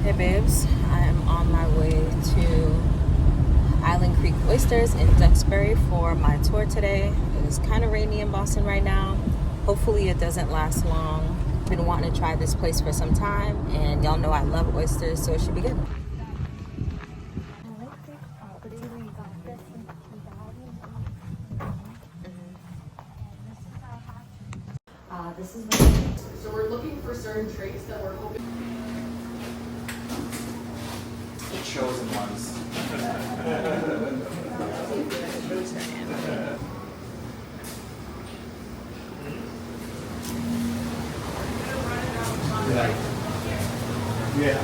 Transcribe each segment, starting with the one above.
Hey babes, I am on my way to Island Creek Oysters in Duxbury for my tour today. It is kind of rainy in Boston right now. Hopefully it doesn't last long. Been wanting to try this place for some time, and y'all know I love oysters, so it should be good. This is so we're looking for certain traits that we're hoping. The chosen ones. Yeah.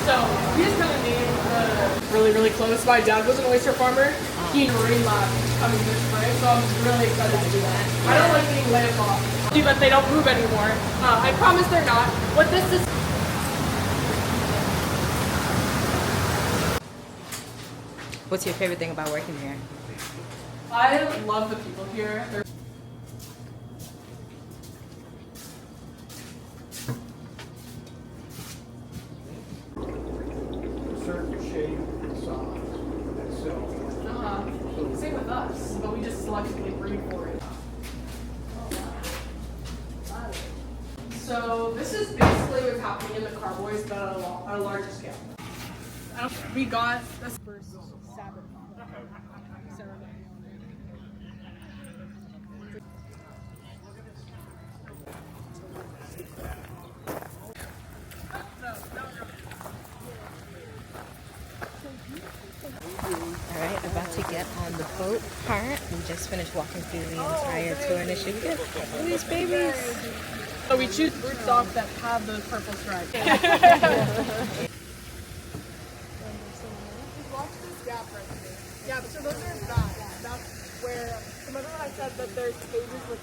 So we just kind of named really close. My dad was an oyster farmer. He really loved coming this spring, so I'm really excited to do that. I don't like being laid off, but they don't move anymore. I promise they're not. What this is. What's your favorite thing about working here? I love the people here. They're certain shape and size. same with us, but we just selectively breed for it. So this is basically what's happening in the carboys, but on a larger scale. We got this first Sabbath ceremony. Alright, about to get on the boat part. We just finished walking through the entire tour and it should be good. Look at these babies. So we choose fruits off that have the purple stripe. Watch this gap right here. Yeah, so those are bats. That's where, remember when I said that there's cages with...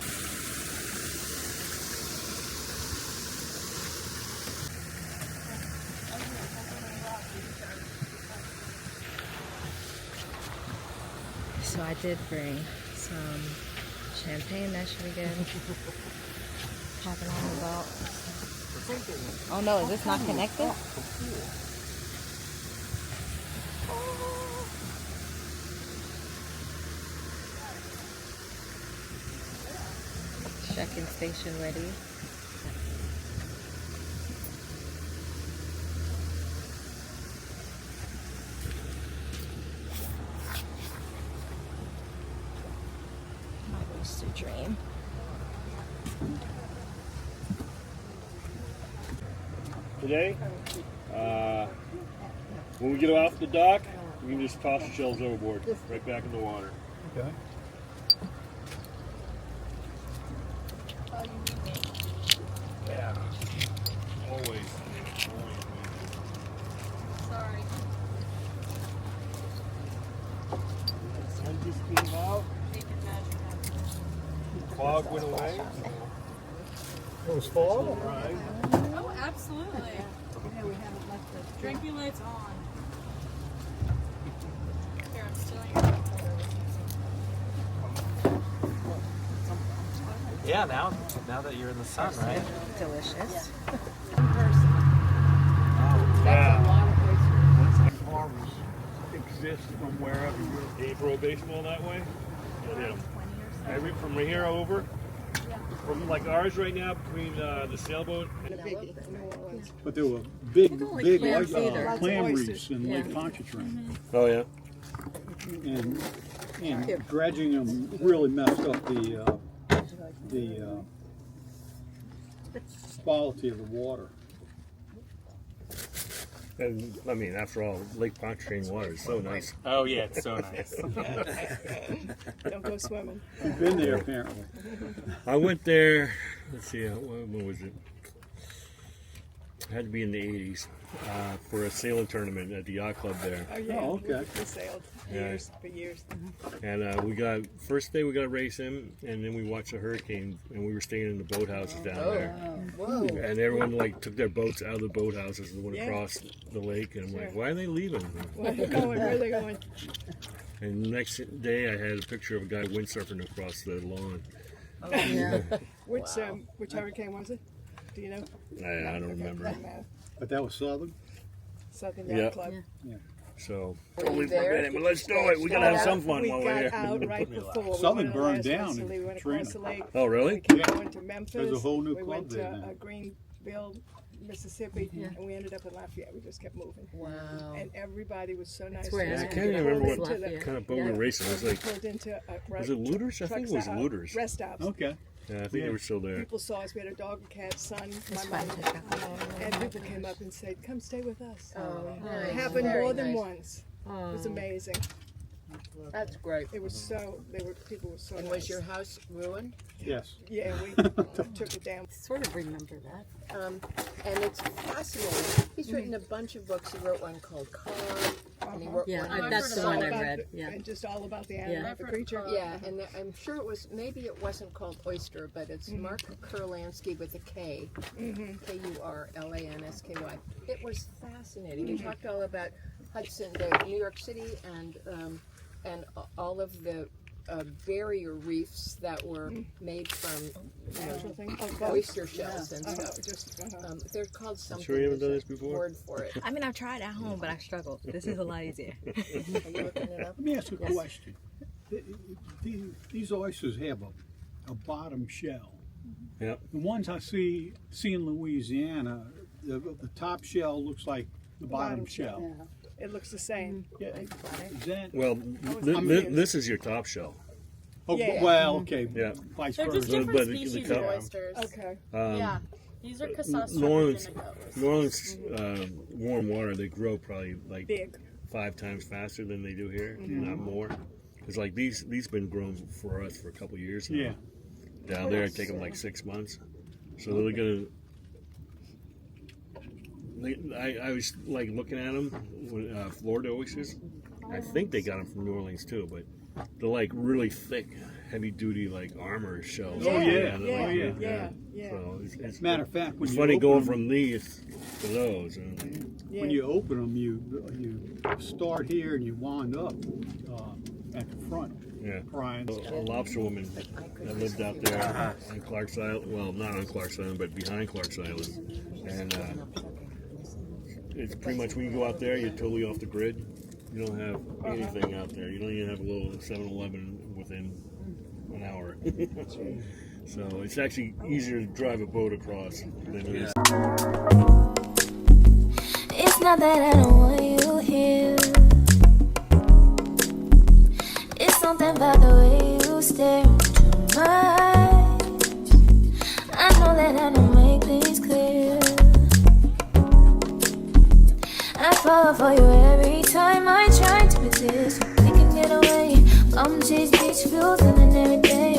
So I did bring some champagne, that should be good. Popping on the boat. Oh no, is this not connected? Check-in station ready. My Oyster dream. Today, when we get off the dock, we can just toss the shells overboard, right back in the water. Okay. Yeah. Always. Sorry. Sun just came out. Fog went away. It was fall? Right. Oh, absolutely. Yeah, we haven't left the drinking lights on. Here, I'm stealing your Yeah, now that you're in the sun, right? Delicious. Farmers exist from wherever you're. Can you throw a baseball that way? You'll hit 'em. From here over. From like ours right now, between the sailboat. But there were big clam clam feeder. reefs in Lake Pontchartrain. Oh yeah. And dredging them really messed up the quality of the water. And I mean, after all, Lake Pontchartrain water is so nice. Oh yeah, it's so nice. Don't go swimming. You've been there apparently. I went there. Let's see, when was it? had to be in the 80s for a sailing tournament at the yacht club there. Oh yeah. Oh, okay. We sailed for years. And we got first day we got to race him, and then we watched a hurricane, and we were staying in the boathouses down there. Whoa. And everyone like took their boats out of the boathouses and went across the lake, and I'm like, why are they leaving? Where are they going? Where are they going? And the next day I had a picture of a guy windsurfing across the lawn. Which hurricane was it? Do you know? I don't remember. Doesn't matter. But that was Southern? Southern Yeah. Yacht Club. So Were you totally there? forget it, but let's do it. We gotta have some fun We while we're got here. out right before. Southern we went on burned last down Westerly, in we went Katrina. across the lake. Oh, really? We kept Yeah. going to Memphis. There's a whole new we club went to there now. Greenville, Mississippi, and we ended up in Lafayette. We just kept moving. Wow. And everybody was so nice. where to us. I I can't We even remember pulled what into the- kind of boat we were racing. It was we like, pulled into a was it Looters? I think it was truck stop, Looters. rest stops. Okay. Yeah, I think they were still there. People saw us. We had a dog, a cat, son, my mom, and people came up and said, "Come stay with us." Oh, It nice. happened Very more than nice. once. It was amazing. That's great. It was people were so And nice. was your house ruined? Yes. Yeah, we took it down. Sort of remember that. And it's fascinating. He's written a bunch of books. He wrote one called Calm, and he wrote Yeah, one that's the All one I about read. the- Yeah. and just all about the animal, the creature. Yeah, and I'm sure it was, maybe it wasn't called Oyster, but it's Mark Kurlansky with a K. Kurlansky. It was fascinating. He talked all about Hudson, New York City, and all of the barrier reefs that were made from Natural thing. Oh, both. oyster shells and stuff. Just, They're called something. Sure you haven't done there's this a before? Word for it. I mean, I've tried at home, but I struggle. This is a lot easier. Are you looking it up? Let me ask you a question. These oysters have a bottom shell. Yep. The ones I see in Louisiana, the top shell looks like the bottom shell. it looks the same. Yeah. Is that? Well, this is your top shell. Oh, Yeah. well, okay. Yeah. Vice They're just versa. different but the species cup- of oysters. Okay. Yeah, these are Casas New Orleans, Trapaginicoes. New Orleans warm water, they grow probably like Big. 5 times faster than they do here, not more. Because like these been grown for us for a couple years now. Yeah. Down there, it take them like 6 months. So they're gonna. I was like looking at them, Florida oysters. I think they got them from New Orleans too, but they're like really thick, heavy-duty like armor shells. Oh, yeah. Yeah. Oh, yeah. Yeah. So it's Matter of fact, when it's you funny open going them, from these to those. Yeah. when you open them, you start here and you wind up at the front. Yeah. Brian. A lobster woman that lived out there on Clark's Island. Well, not on Clark's Island, but behind Clark's Island. And it's pretty much when you go out there, you're totally off the grid. You don't have anything out there. You don't even have a little 7-Eleven within an hour. So it's actually easier to drive a boat across than it is. It's not that I don't want you here. It's something about the way you stare into my eyes. I know that I don't make things clear. I fall for you every time I try to resist. We can get away, come chase beach views and then every day.